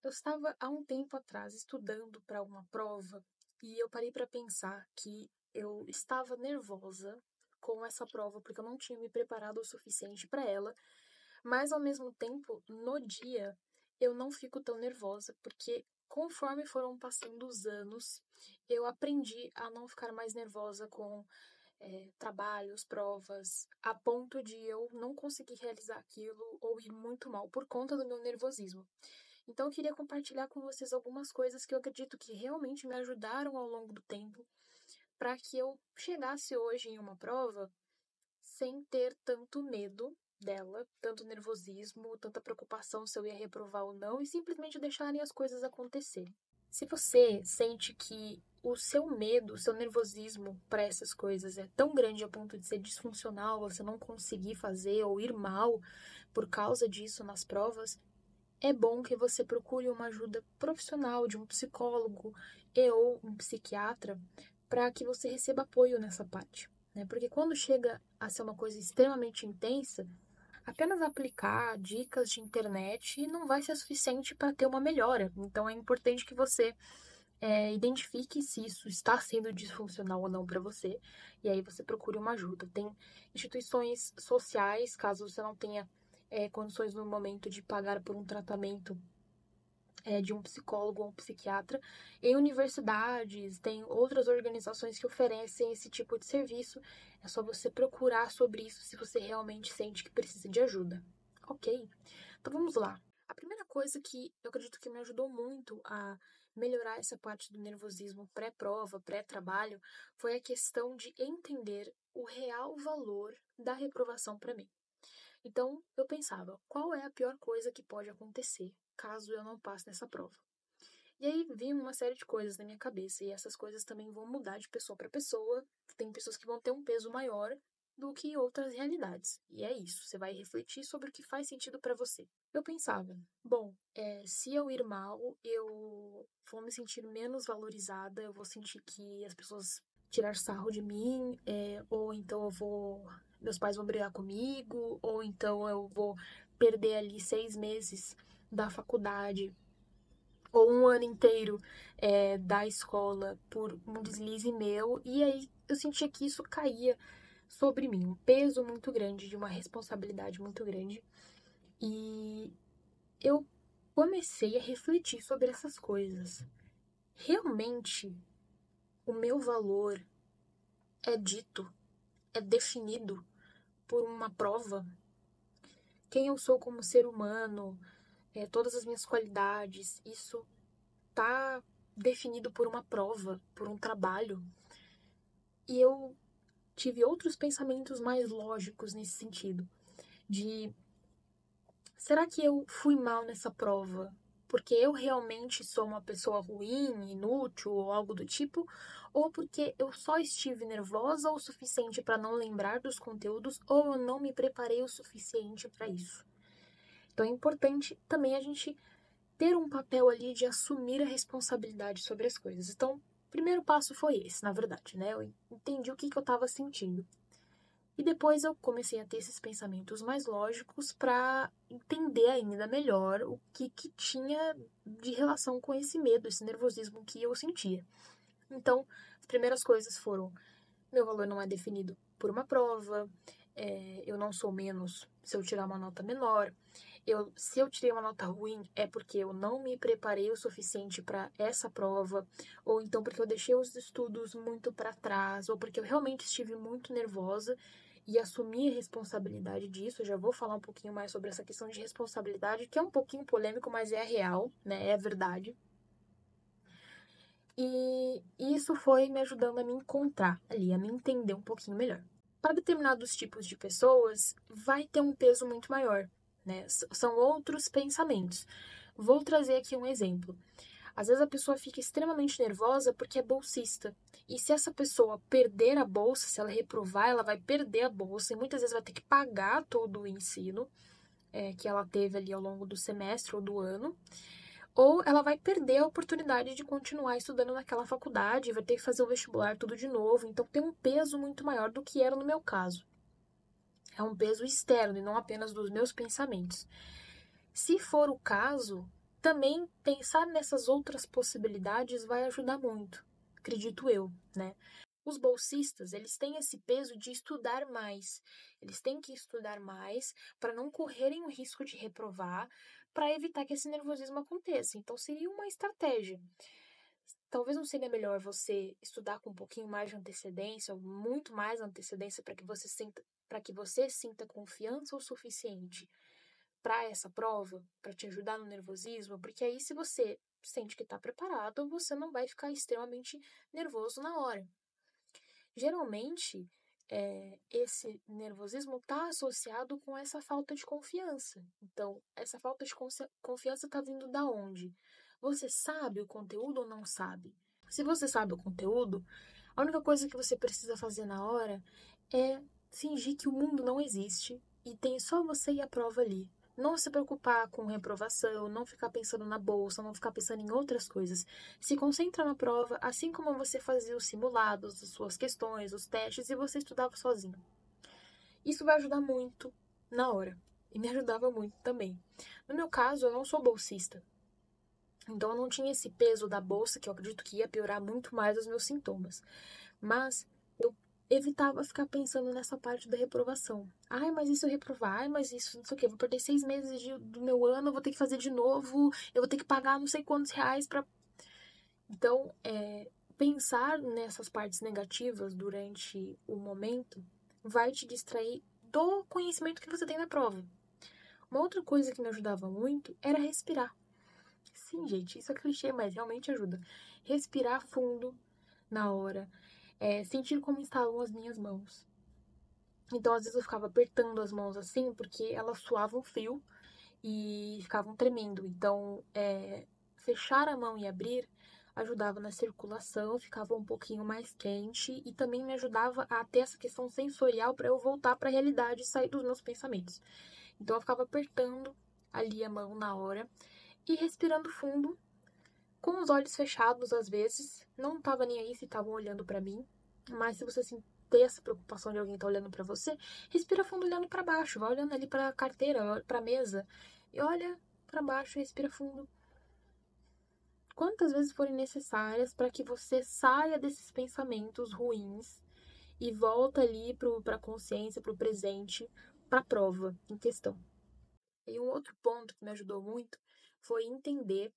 Eu estava há um tempo atrás estudando para uma prova e eu parei para pensar que eu estava nervosa com essa prova porque eu não tinha me preparado o suficiente para ela, mas ao mesmo tempo, no dia, eu não fico tão nervosa porque conforme foram passando os anos, eu aprendi a não ficar mais nervosa com trabalhos, provas, a ponto de eu não conseguir realizar aquilo ou ir muito mal por conta do meu nervosismo. Então, eu queria compartilhar com vocês algumas coisas que eu acredito que realmente me ajudaram ao longo do tempo para que eu chegasse hoje em uma prova sem ter tanto medo dela, tanto nervosismo, tanta preocupação se eu ia reprovar ou não, e simplesmente deixarem as coisas acontecerem. Se você sente que o seu medo, o seu nervosismo para essas coisas é tão grande a ponto de ser disfuncional, você não conseguir fazer ou ir mal por causa disso nas provas, é bom que você procure uma ajuda profissional de um psicólogo e ou um psiquiatra para que você receba apoio nessa parte, né? Porque quando chega a ser uma coisa extremamente intensa, apenas aplicar dicas de internet não vai ser suficiente para ter uma melhora. Então é importante que você identifique se isso está sendo disfuncional ou não para você, e aí você procure uma ajuda. Tem instituições sociais, caso você não tenha condições no momento de pagar por um tratamento de um psicólogo ou um psiquiatra. Em universidades, tem outras organizações que oferecem esse tipo de serviço. É só você procurar sobre isso se você realmente sente que precisa de ajuda. Ok? Então vamos lá. A primeira coisa que eu acredito que me ajudou muito a melhorar essa parte do nervosismo pré-prova, pré-trabalho, foi a questão de entender o real valor da reprovação para mim. Então, eu pensava, qual é a pior coisa que pode acontecer caso eu não passe nessa prova? E aí vinha uma série de coisas na minha cabeça, e essas coisas também vão mudar de pessoa para pessoa. Tem pessoas que vão ter um peso maior do que outras realidades. E é isso, você vai refletir sobre o que faz sentido para você. Eu pensava, bom, se eu ir mal, eu vou me sentir menos valorizada, eu vou sentir que as pessoas tirar sarro de mim, ou então meus pais vão brigar comigo, ou então eu vou perder ali 6 meses da faculdade ou um ano inteiro da escola por um deslize meu, e aí eu sentia que isso caía sobre mim, um peso muito grande, de uma responsabilidade muito grande, e eu comecei a refletir sobre essas coisas. Realmente, o meu valor é dito, é definido por uma prova? Quem eu sou como ser humano, todas as minhas qualidades, isso tá definido por uma prova, por um trabalho? E eu tive outros pensamentos mais lógicos nesse sentido, de será que eu fui mal nessa prova porque eu realmente sou uma pessoa ruim, inútil ou algo do tipo, ou porque eu só estive nervosa o suficiente para não lembrar dos conteúdos ou eu não me preparei o suficiente para isso? Então é importante também a gente ter um papel ali de assumir a responsabilidade sobre as coisas. Então, o primeiro passo foi esse, na verdade, né? Eu entendi o que eu estava sentindo. E depois eu comecei a ter esses pensamentos mais lógicos para entender ainda melhor o que tinha de relação com esse medo, esse nervosismo que eu sentia. Então, as primeiras coisas foram: meu valor não é definido por uma prova, eu não sou menos se eu tirar uma nota menor. Se eu tirei uma nota ruim, é porque eu não me preparei o suficiente para essa prova, ou então porque eu deixei os estudos muito para trás, ou porque eu realmente estive muito nervosa e assumi a responsabilidade disso. Eu já vou falar um pouquinho mais sobre essa questão de responsabilidade, que é um pouquinho polêmico, mas é real, né? É verdade. E isso foi me ajudando a me encontrar ali, a me entender um pouquinho melhor. Para determinados tipos de pessoas, vai ter um peso muito maior, né? São outros pensamentos. Vou trazer aqui um exemplo. Às vezes a pessoa fica extremamente nervosa porque é bolsista. E se essa pessoa perder a bolsa, se ela reprovar, ela vai perder a bolsa e muitas vezes vai ter que pagar todo o ensino que ela teve ali ao longo do semestre ou do ano, ou ela vai perder a oportunidade de continuar estudando naquela faculdade, vai ter que fazer o vestibular tudo de novo. Então tem um peso muito maior do que era no meu caso. É um peso externo e não apenas dos meus pensamentos. Se for o caso, também pensar nessas outras possibilidades vai ajudar muito, acredito eu, né? Os bolsistas, eles têm esse peso de estudar mais. Eles têm que estudar mais para não correrem o risco de reprovar, para evitar que esse nervosismo aconteça. Então, seria uma estratégia. Talvez não seria melhor você estudar com um pouquinho mais de antecedência, ou muito mais antecedência, para que você sinta confiança o suficiente para essa prova, para te ajudar no nervosismo, porque aí se você sente que está preparado, você não vai ficar extremamente nervoso na hora. Geralmente, esse nervosismo está associado com essa falta de confiança. Então, essa falta de confiança está vindo da onde? Você sabe o conteúdo ou não sabe? Se você sabe o conteúdo, a única coisa que você precisa fazer na hora é fingir que o mundo não existe e tem só você e a prova ali. Não se preocupar com reprovação, não ficar pensando na bolsa, não ficar pensando em outras coisas. Se concentra na prova, assim como você fazia os simulados, as suas questões, os testes e você estudava sozinho. Isso vai ajudar muito na hora. E me ajudava muito também. No meu caso, eu não sou bolsista. Então eu não tinha esse peso da bolsa, que eu acredito que ia piorar muito mais os meus sintomas. Mas eu evitava ficar pensando nessa parte da reprovação. Ai, mas isso eu reprovar, ai, mas isso não sei o quê, eu vou perder 6 meses do meu ano, eu vou ter que fazer de novo, eu vou ter que pagar não sei quantos reais pra. Então, pensar nessas partes negativas durante o momento vai te distrair do conhecimento que você tem na prova. Uma outra coisa que me ajudava muito era respirar. Sim, gente, isso é clichê, mas realmente ajuda. Respirar fundo na hora, sentir como estavam as minhas mãos. Então, às vezes eu ficava apertando as mãos assim, porque elas suavam frio e ficavam tremendo. Então, fechar a mão e abrir ajudava na circulação, ficava um pouquinho mais quente e também me ajudava a ter essa questão sensorial para eu voltar para a realidade e sair dos meus pensamentos. Então, eu ficava apertando ali a mão na hora e respirando fundo, com os olhos fechados às vezes. Não tava nem aí se estavam olhando para mim, mas se você ter essa preocupação de alguém tá olhando para você, respira fundo olhando para baixo, vai olhando ali para a carteira, para a mesa e olha para baixo, respira fundo. Quantas vezes forem necessárias para que você saia desses pensamentos ruins e volta ali para a consciência, para o presente, para a prova em questão. E um outro ponto que me ajudou muito foi entender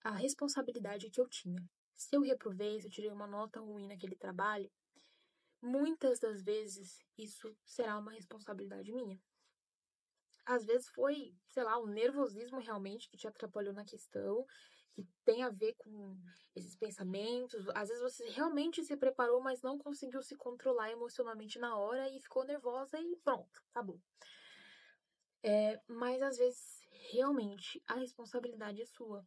a responsabilidade que eu tinha. Se eu reprovei, se eu tirei uma nota ruim naquele trabalho, muitas das vezes isso será uma responsabilidade minha. Às vezes foi, sei lá, o nervosismo realmente que te atrapalhou na questão, que tem a ver com esses pensamentos. Às vezes você realmente se preparou, mas não conseguiu se controlar emocionalmente na hora e ficou nervosa e pronto, acabou. Mas às vezes realmente a responsabilidade é sua.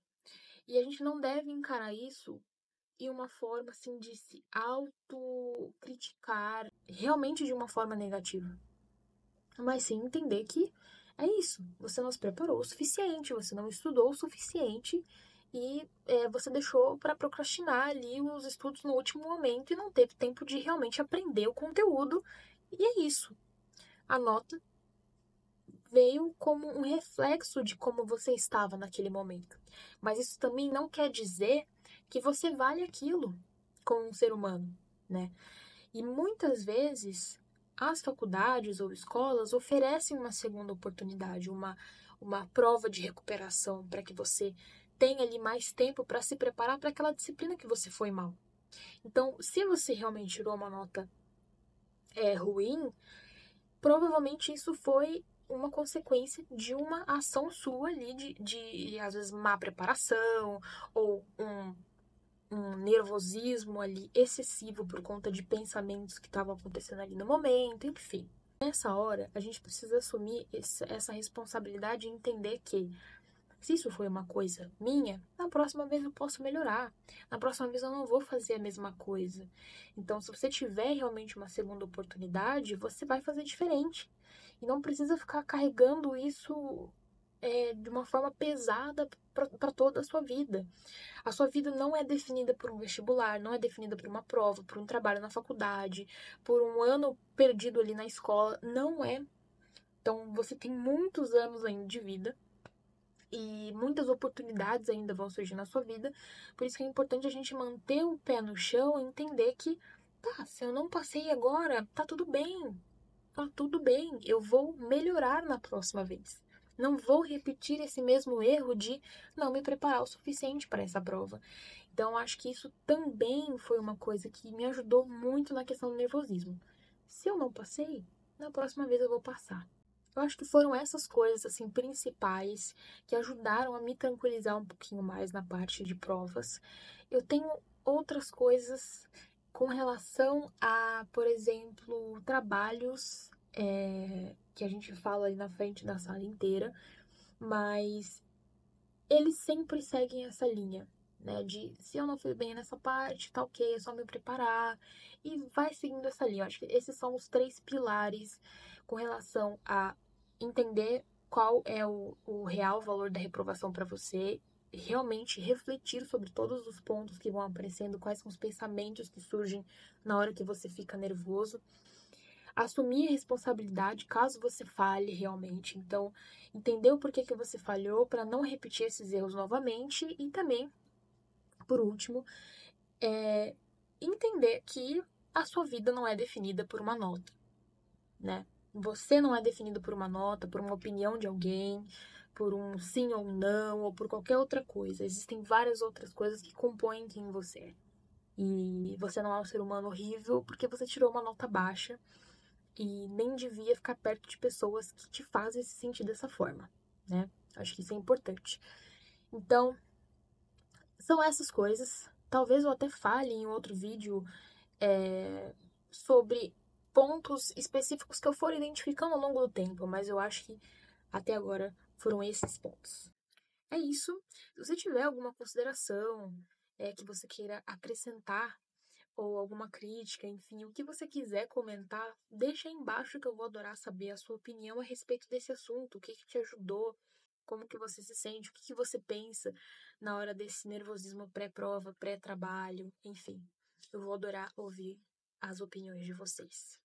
E a gente não deve encarar isso em uma forma assim de se autocriticar, realmente de uma forma negativa. Mas sim entender que é isso. Você não se preparou o suficiente, você não estudou o suficiente e você deixou para procrastinar ali os estudos no último momento e não teve tempo de realmente aprender o conteúdo. E é isso. A nota veio como um reflexo de como você estava naquele momento. Mas isso também não quer dizer que você vale aquilo como um ser humano, né? E muitas vezes as faculdades ou escolas oferecem uma segunda oportunidade, uma prova de recuperação para que você tenha ali mais tempo para se preparar para aquela disciplina que você foi mal. Então, se você realmente tirou uma nota ruim, provavelmente isso foi uma consequência de uma ação sua ali, às vezes, má preparação ou um nervosismo ali excessivo por conta de pensamentos que estavam acontecendo ali no momento, enfim. Nessa hora, a gente precisa assumir essa responsabilidade e entender que, se isso foi uma coisa minha, na próxima vez eu posso melhorar. Na próxima vez eu não vou fazer a mesma coisa. Então, se você tiver realmente uma segunda oportunidade, você vai fazer diferente. E não precisa ficar carregando isso de uma forma pesada para toda a sua vida. A sua vida não é definida por um vestibular, não é definida por uma prova, por um trabalho na faculdade, por um ano perdido ali na escola. Não é. Então, você tem muitos anos ainda de vida e muitas oportunidades ainda vão surgir na sua vida. Por isso que é importante a gente manter o pé no chão e entender que, tá, se eu não passei agora, tá tudo bem. Tá tudo bem, eu vou melhorar na próxima vez. Não vou repetir esse mesmo erro de não me preparar o suficiente para essa prova. Então, acho que isso também foi uma coisa que me ajudou muito na questão do nervosismo. Se eu não passei, na próxima vez eu vou passar. Eu acho que foram essas coisas assim principais que ajudaram a me tranquilizar um pouquinho mais na parte de provas. Eu tenho outras coisas com relação a, por exemplo, trabalhos que a gente fala ali na frente da sala inteira, mas eles sempre seguem essa linha, né? De se eu não fui bem nessa parte, tá ok, é só me preparar. E vai seguindo essa linha. Eu acho que esses são os três pilares com relação a entender qual é o real valor da reprovação para você, realmente refletir sobre todos os pontos que vão aparecendo, quais são os pensamentos que surgem na hora que você fica nervoso, assumir a responsabilidade caso você falhe realmente. Então, entender o porquê que você falhou para não repetir esses erros novamente e também, por último, entender que a sua vida não é definida por uma nota, né? Você não é definido por uma nota, por uma opinião de alguém, por um sim ou não, ou por qualquer outra coisa. Existem várias outras coisas que compõem quem você é. E você não é um ser humano horrível porque você tirou uma nota baixa e nem devia ficar perto de pessoas que te fazem se sentir dessa forma, né? Acho que isso é importante. Então, são essas coisas. Talvez eu até fale em outro vídeo sobre pontos específicos que eu for identificando ao longo do tempo, mas eu acho que até agora foram esses pontos. É isso. Se você tiver alguma consideração que você queira acrescentar ou alguma crítica, enfim, o que você quiser comentar, deixa aí embaixo que eu vou adorar saber a sua opinião a respeito desse assunto, o que que te ajudou, como que você se sente, o que que você pensa na hora desse nervosismo pré-prova, pré-trabalho, enfim. Eu vou adorar ouvir as opiniões de vocês.